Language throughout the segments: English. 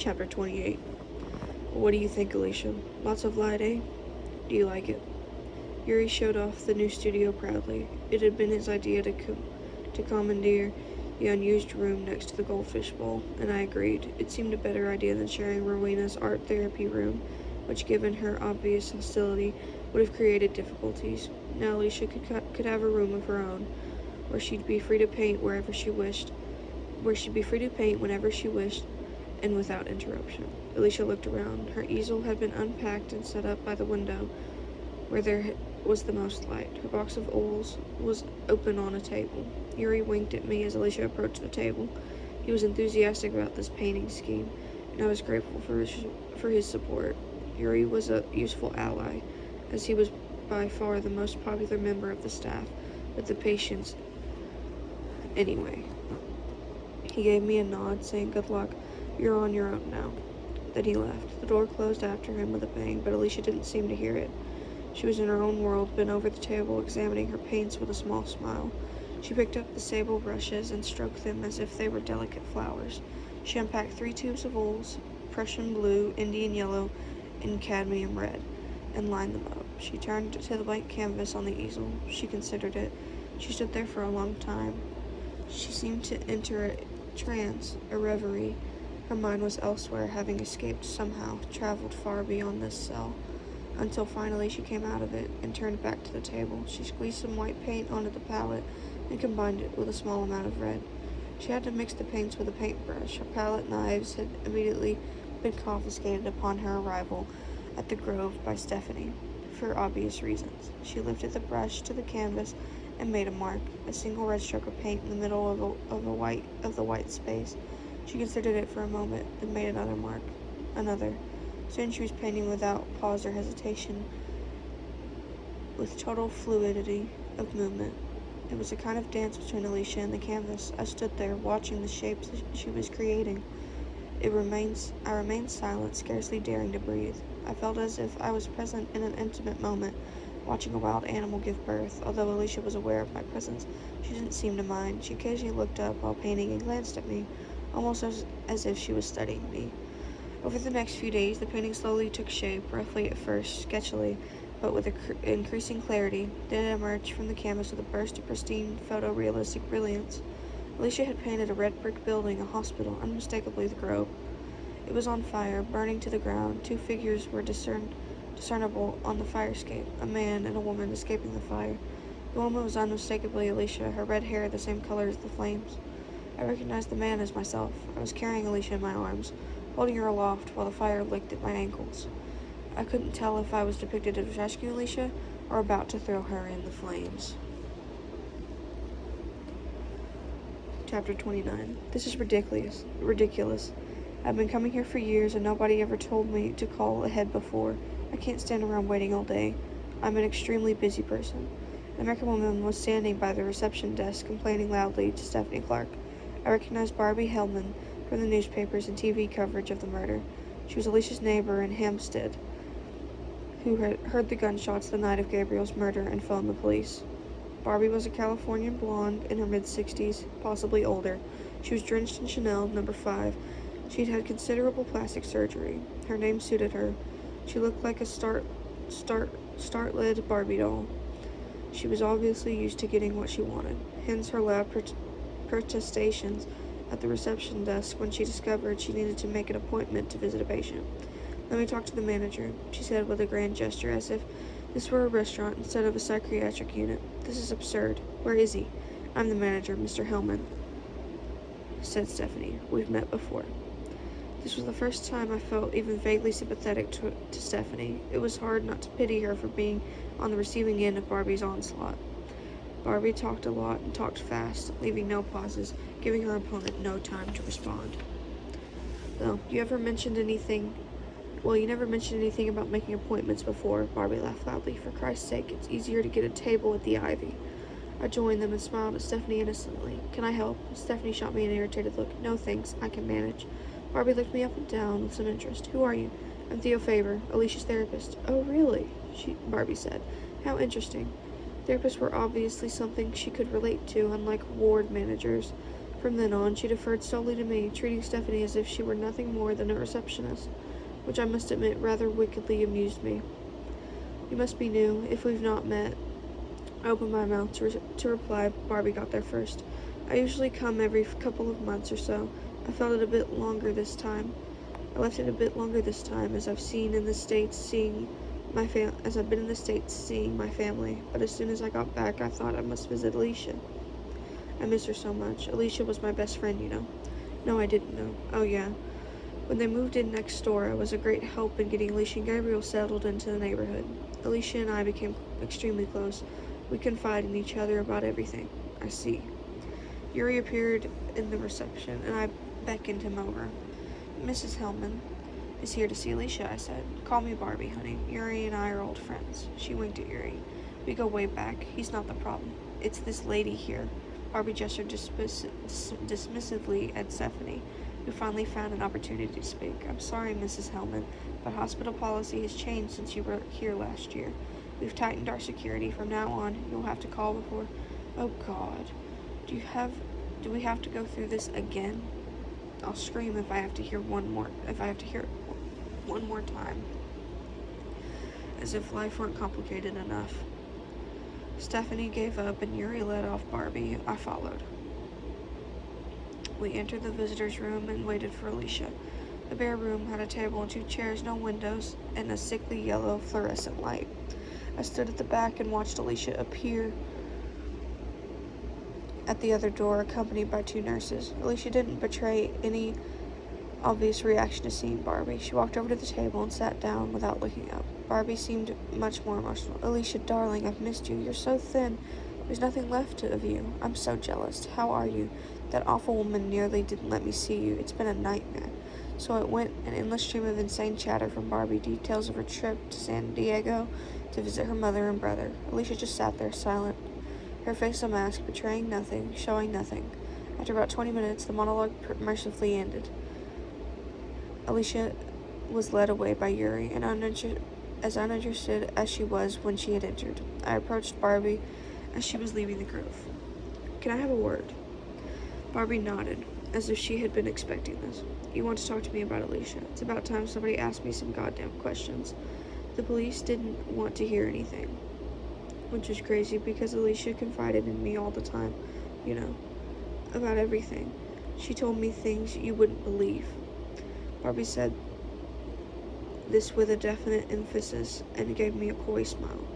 Chapter 28. What do you think, Alicia? Lots of light, eh? Do you like it? Yuri showed off the new studio proudly. It had been his idea to commandeer the unused room next to the goldfish bowl, and I agreed. It seemed a better idea than sharing Rowena's art therapy room, which, given her obvious hostility, would have created difficulties. Now Alicia could have a room of her own, where she'd be free to paint wherever she wished, where she'd be free to paint whenever she wished, and without interruption. Alicia looked around. Her easel had been unpacked and set up by the window, where there was the most light. Her box of oils was open on a table. Yuri winked at me as Alicia approached the table. He was enthusiastic about this painting scheme, and I was grateful for his support. Yuri was a useful ally, as he was by far the most popular member of the staff, with the patients anyway. He gave me a nod, saying, "Good luck. You're on your own now." Then he left. The door closed after him with a bang, but Alicia didn't seem to hear it. She was in her own world, bent over the table, examining her paints with a small smile. She picked up the sable brushes and stroked them as if they were delicate flowers. She unpacked 3 tubes of oils, Prussian blue, Indian yellow, and cadmium red, and lined them up. She turned to the blank canvas on the easel. She considered it. She stood there for a long time. She seemed to enter a trance, a reverie. Her mind was elsewhere, having escaped somehow, traveled far beyond this cell, until finally she came out of it and turned back to the table. She squeezed some white paint onto the palette and combined it with a small amount of red. She had to mix the paints with a paintbrush. Her palette knives had immediately been confiscated upon her arrival at the Grove by Stephanie, for obvious reasons. She lifted the brush to the canvas and made a mark, a single red stroke of paint in the middle of the white space. She considered it for a moment, then made another mark, another. Soon she was painting without pause or hesitation, with total fluidity of movement. It was a kind of dance between Alicia and the canvas. I stood there, watching the shapes that she was creating. I remained silent, scarcely daring to breathe. I felt as if I was present in an intimate moment, watching a wild animal give birth. Although Alicia was aware of my presence, she didn't seem to mind. She occasionally looked up while painting and glanced at me, almost as if she was studying me. Over the next few days, the painting slowly took shape, roughly at first, sketchily, but with increasing clarity. Then it emerged from the canvas with a burst of pristine, photorealistic brilliance. Alicia had painted a red brick building, a hospital, unmistakably the Grove. It was on fire, burning to the ground. 2 figures were discernible on the firescape, a man and a woman escaping the fire. The woman was unmistakably Alicia, her red hair the same color as the flames. I recognized the man as myself. I was carrying Alicia in my arms, holding her aloft while the fire licked at my ankles. I couldn't tell if I was depicted as rescuing Alicia or about to throw her in the flames. Chapter 29. This is ridiculous. I've been coming here for years and nobody ever told me to call ahead before. I can't stand around waiting all day. I'm an extremely busy person. An American woman was standing by the reception desk complaining loudly to Stephanie Clark. I recognized Barbie Hellman from the newspapers and TV coverage of the murder. She was Alicia's neighbor in Hampstead, who had heard the gunshots the night of Gabriel's murder and phoned the police. Barbie was a Californian blonde in her mid-60s, possibly older. She was drenched in Chanel No. 5. She'd had considerable plastic surgery. Her name suited her. She looked like a start-led Barbie doll. She was obviously used to getting what she wanted, hence her loud protestations at the reception desk when she discovered she needed to make an appointment to visit a patient. "Let me talk to the manager," she said with a grand gesture, as if this were a restaurant instead of a psychiatric unit. "This is absurd. Where is he?" "I'm the manager, Mr. Hellman," said Stephanie. "We've met before." This was the first time I felt even vaguely sympathetic to Stephanie. It was hard not to pity her for being on the receiving end of Barbie's onslaught. Barbie talked a lot and talked fast, leaving no pauses, giving her opponent no time to respond. "Well, you never mentioned anything about making appointments before," Barbie laughed loudly. "For Christ's sake, it's easier to get a table at the Ivy." I joined them and smiled at Stephanie innocently. "Can I help?" Stephanie shot me an irritated look. "No, thanks. I can manage." Barbie looked me up and down with some interest. "Who are you?" "I'm Theo Faber, Alicia's therapist." "Oh, really?" Barbie said. "How interesting." Therapists were obviously something she could relate to, unlike ward managers, From then on, she deferred solely to me, treating Stephanie as if she were nothing more than a receptionist, which I must admit rather wickedly amused me. You must be new, if we've not met. I opened my mouth to reply. Barbie got there first. I usually come every couple of months or so. I felt it a bit longer this time. I left it a bit longer this time, as I've been in the States seeing my family. But as soon as I got back, I thought I must visit Alicia. I miss her so much. Alicia was my best friend, you know. No, I didn't know. Oh, yeah. When they moved in next door, I was a great help in getting Alicia and Gabriel settled into the neighborhood. Alicia and I became extremely close. We confided in each other about everything. I see. Yuri appeared in the reception, and I beckoned him over. Mrs. Hellman is here to see Alicia, I said. Call me Barbie, honey. Yuri and I are old friends. She winked at Yuri. We go way back. He's not the problem. It's this lady here. Barbie gestured dismissively at Stephanie, who finally found an opportunity to speak. I'm sorry, Mrs. Hellman, but hospital policy has changed since you were here last year. We've tightened our security. From now on, you'll have to call before... Oh, God. Do we have to go through this again? I'll scream if I have to hear it one more time. As if life weren't complicated enough. Stephanie gave up and Yuri led off Barbie. I followed. We entered the visitor's room and waited for Alicia. The bare room had a table and 2 chairs, no windows, and a sickly yellow fluorescent light. I stood at the back and watched Alicia appear at the other door, accompanied by 2 nurses. Alicia didn't betray any obvious reaction to seeing Barbie. She walked over to the table and sat down without looking up. Barbie seemed much more emotional. Alicia, darling, I've missed you. You're so thin. There's nothing left of you. I'm so jealous. How are you? That awful woman nearly didn't let me see you. It's been a nightmare. So it went, an endless stream of insane chatter from Barbie, details of her trip to San Diego to visit her mother and brother. Alicia just sat there, silent, her face a mask, betraying nothing, showing nothing. After about 20 minutes, the monologue mercifully ended. Alicia was led away by Yuri, and as uninterested as she was when she had entered. I approached Barbie as she was leaving the grove. Can I have a word? Barbie nodded, as if she had been expecting this. You want to talk to me about Alicia? It's about time somebody asked me some goddamn questions. The police didn't want to hear anything, which is crazy because Alicia confided in me all the time, you know, about everything. She told me things you wouldn't believe. Barbie said this with a definite emphasis and gave me a coy smile.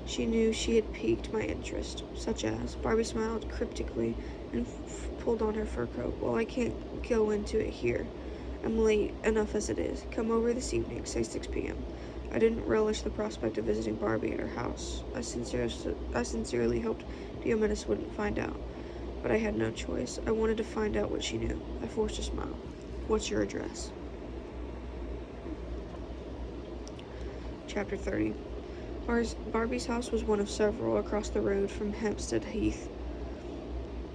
She knew she had piqued my interest, such as... Barbie smiled cryptically and pulled on her fur coat. Well, I can't go into it here. I'm late enough as it is. Come over this evening, say 6 p.m. I didn't relish the prospect of visiting Barbie at her house. I sincerely hoped Diomedes wouldn't find out, but I had no choice. I wanted to find out what she knew. I forced a smile. What's your address? Chapter 30. Barbie's house was one of several across the road from Hampstead Heath,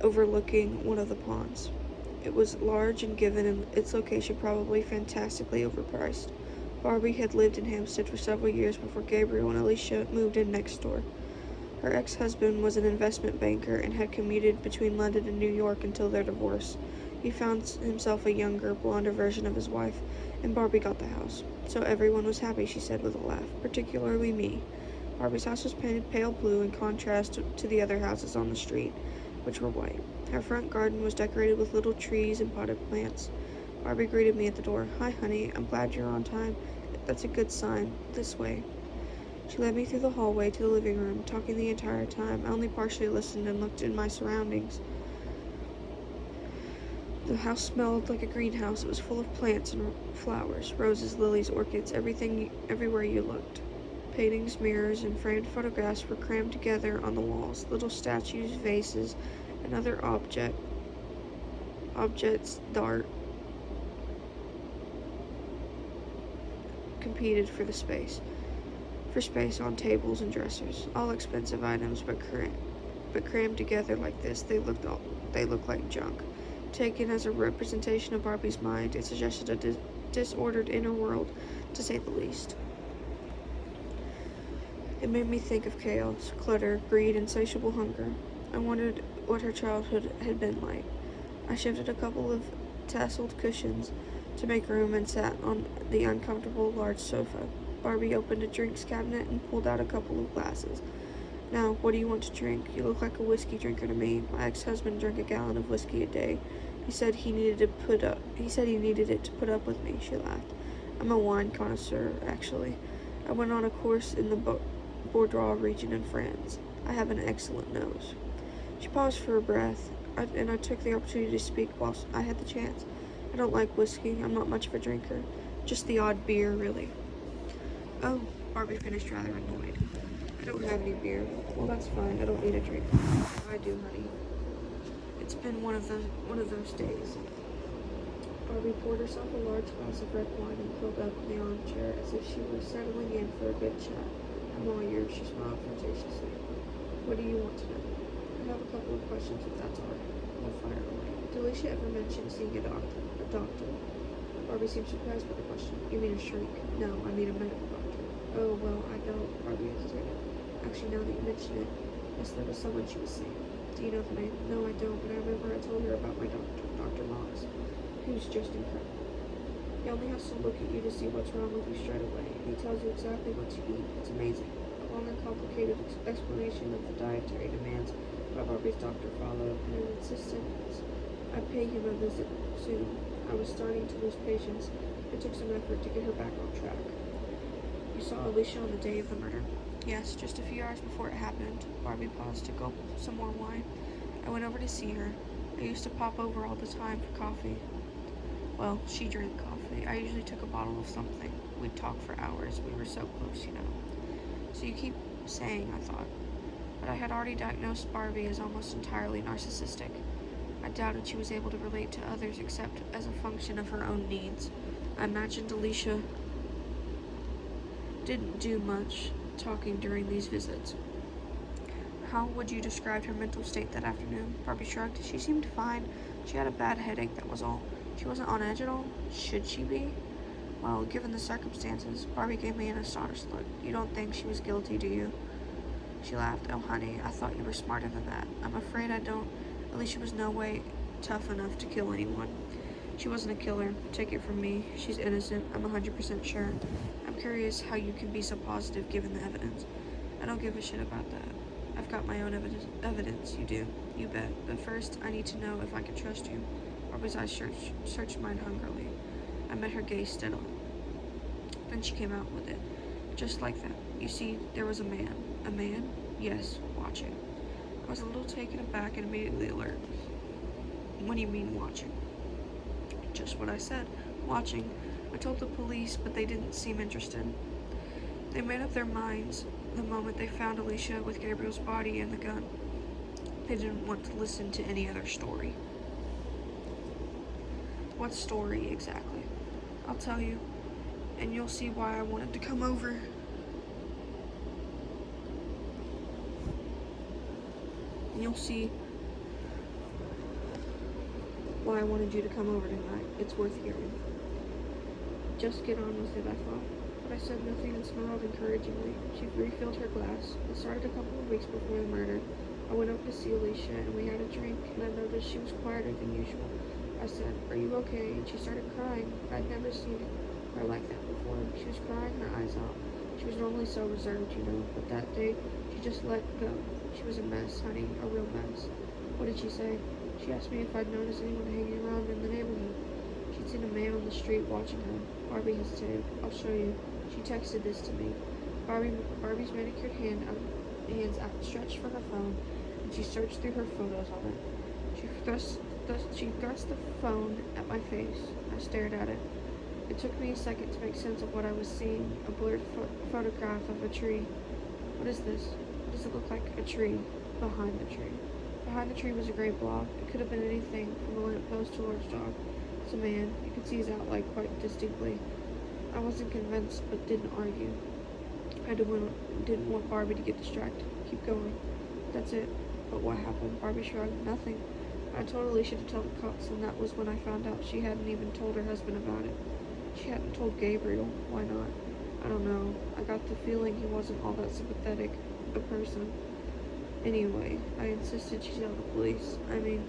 overlooking one of the ponds. It was large and, given its location, probably fantastically overpriced. Barbie had lived in Hampstead for several years before Gabriel and Alicia moved in next door. Her ex-husband was an investment banker and had commuted between London and New York until their divorce. He found himself a younger, blonder version of his wife, and Barbie got the house. So everyone was happy, she said with a laugh, particularly me. Barbie's house was painted pale blue in contrast to the other houses on the street, which were white. Her front garden was decorated with little trees and potted plants. Barbie greeted me at the door. Hi, honey. I'm glad you're on time. That's a good sign. This way. She led me through the hallway to the living room, talking the entire time. I only partially listened and looked in my surroundings. The house smelled like a greenhouse. It was full of plants and flowers, roses, lilies, orchids, everywhere you looked. Paintings, mirrors, and framed photographs were crammed together on the walls. Little statues, vases, and other objects competed for space on tables and dressers. All expensive items, but crammed together like this, they looked like junk. Taken as a representation of Barbie's mind, it suggested a disordered inner world, to say the least. It made me think of chaos, clutter, greed, insatiable hunger. I wondered what her childhood had been like. I shifted a couple of tasseled cushions to make room and sat on the uncomfortable large sofa. Barbie opened a drinks cabinet and pulled out a couple of glasses. Now, what do you want to drink? You look like a whiskey drinker to me. My ex-husband drank a gallon of whiskey a day. He said he needed it to put up with me, she laughed. I'm a wine connoisseur, actually. I went on a course in the Bordeaux region in France. I have an excellent nose. She paused for a breath, and I took the opportunity to speak whilst I had the chance. I don't like whiskey. I'm not much of a drinker. Just the odd beer, really. Oh, Barbie finished rather annoyed. I don't have any beer. Well, that's fine. I don't need a drink. I do, honey. It's been one of those days. Barbie poured herself a large glass of red wine and curled up in the armchair as if she were settling in for a good chat. I'm all yours, she smiled flirtatiously. What do you want to know? I have a couple of questions, if that's all right. I'll fire away. Did Alicia ever mention seeing a doctor? Barbie seemed surprised by the question. You mean a shrink? No, I mean a medical doctor. Oh, well, I don't. Barbie hesitated. Actually, now that you mention it, yes, there was someone she was seeing. Do you know the name? No, I don't, but I remember I told her about my doctor, Dr. Moss. He was just incredible. He only has to look at you to see what's wrong with you straight away, and he tells you exactly what to eat. It's amazing. A long and complicated explanation of the dietary demands by Barbie's doctor followed, and an insistence I'd pay him a visit soon. I was starting to lose patience. It took some effort to get her back on track. You saw Alicia on the day of the murder? Yes, just a few hours before it happened. Barbie paused to gulp some more wine. I went over to see her. I used to pop over all the time for coffee. Well, she drank coffee. I usually took a bottle of something. We'd talk for hours. We were so close, you know. So you keep saying, I thought. But I had already diagnosed Barbie as almost entirely narcissistic. I doubted she was able to relate to others except as a function of her own needs. I imagined Alicia didn't do much talking during these visits. How would you describe her mental state that afternoon? Barbie shrugged. She seemed fine. She had a bad headache, that was all. She wasn't on edge at all. Should she be? Well, given the circumstances, Barbie gave me an astonished look. You don't think she was guilty, do you? She laughed. Oh, honey, I thought you were smarter than that. I'm afraid I don't. Alicia was no way tough enough to kill anyone. She wasn't a killer. Take it from me. She's innocent. I'm 100% sure. I'm curious how you can be so positive given the evidence. I don't give a shit about that. I've got my own evidence. You do. You bet. But first, I need to know if I can trust you. Barbie's eyes searched mine hungrily. I met her gaze steadily. Then she came out with it. Just like that. You see, there was a man. A man? Yes, watching. I was a little taken aback and immediately alert. What do you mean, watching? Just what I said. Watching. I told the police, but they didn't seem interested. They made up their minds the moment they found Alicia with Gabriel's body and the gun. They didn't want to listen to any other story. What story, exactly? I'll tell you, and you'll see why I wanted to come over. And you'll see why I wanted you to come over tonight. It's worth hearing. Just get on with it, I thought. But I said nothing and smiled encouragingly. She refilled her glass. It started a couple of weeks before the murder. I went over to see Alicia, and we had a drink, and I noticed she was quieter than usual. I said, "Are you okay?" And she started crying. I'd never seen her like that before. She was crying her eyes out. She was normally so reserved, you know, but that day, she just let go. She was a mess, honey, a real mess. What did she say? She asked me if I'd noticed anyone hanging around in the neighborhood. She'd seen a man on the street watching her. Barbie hesitated. I'll show you. She texted this to me. Barbie's manicured hands outstretched for her phone, and she searched through her photos on it. She thrust the phone at my face. I stared at it. It took me a second to make sense of what I was seeing. A blurred photograph of a tree. What is this? What does it look like? A tree. Behind the tree. Behind the tree was a gray blob. It could have been anything, from a lamppost to a large dog. It's a man. You could see his outline quite distinctly. I wasn't convinced, but didn't argue. I didn't want Barbie to get distracted. Keep going. That's it. But what happened? Barbie shrugged. Nothing. I told Alicia to tell the cops, and that was when I found out she hadn't even told her husband about it. She hadn't told Gabriel. Why not? I don't know. I got the feeling he wasn't all that sympathetic a person. Anyway, I insisted she tell the police. I mean,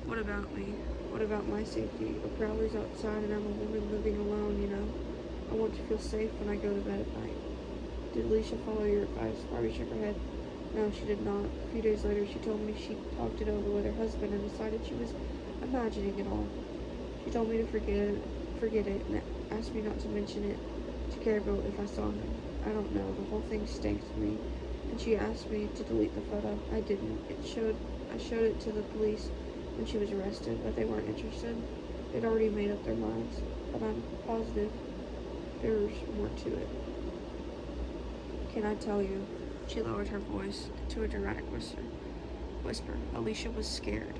What about me? What about my safety? A prowler's outside and I'm a woman living alone, you know? I want to feel safe when I go to bed at night. Did Alicia follow your advice? Barbie shook her head. No, she did not. A few days later, she told me she talked it over with her husband and decided she was imagining it all. She told me to forget it, and asked me not to mention it to Gabriel if I saw him. I don't know. The whole thing stank to me. And she asked me to delete the photo. I didn't. I showed it to the police when she was arrested, but they weren't interested. They'd already made up their minds. But I'm positive there's more to it. Can I tell you? She lowered her voice to a dramatic whisper. Alicia was scared.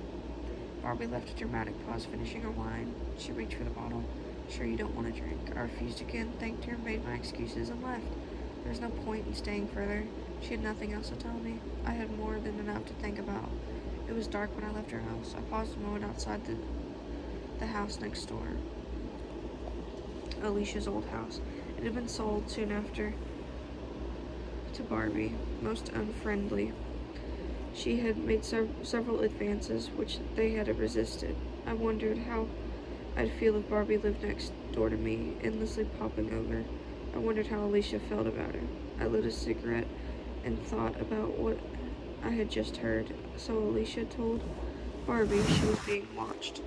Barbie left a dramatic pause, finishing her wine. She reached for the bottle. Sure you don't want to drink. I refused again, thanked her, made my excuses, and left. There was no point in staying further. She had nothing else to tell me. I had more than enough to think about. It was dark when I left her house. I paused a moment outside the house next door. Alicia's old house. It had been sold soon after to Barbie, most unfriendly. She had made several advances, which they had resisted. I wondered how I'd feel if Barbie lived next door to me, endlessly popping over. I wondered how Alicia felt about her. I lit a cigarette and thought about what I had just heard. So Alicia told Barbie she was being watched.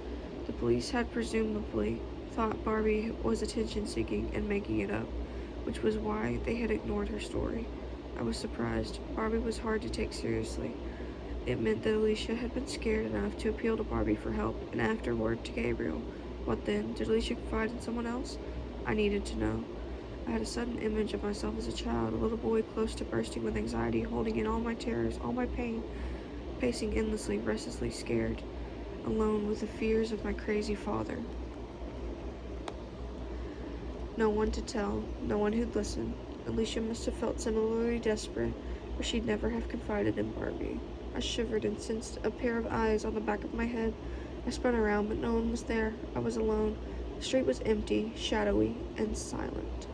The police had presumably thought Barbie was attention-seeking and making it up, which was why they had ignored her story. I was surprised. Barbie was hard to take seriously. It meant that Alicia had been scared enough to appeal to Barbie for help, and afterward to Gabriel. What then? Did Alicia confide in someone else? I needed to know. I had a sudden image of myself as a child, a little boy close to bursting with anxiety, holding in all my terrors, all my pain, pacing endlessly, restlessly scared, alone with the fears of my crazy father. No one to tell, no one who'd listen. Alicia must have felt similarly desperate, or she'd never have confided in Barbie. I shivered and sensed a pair of eyes on the back of my head. I spun around, but no one was there. I was alone. The street was empty, shadowy, and silent.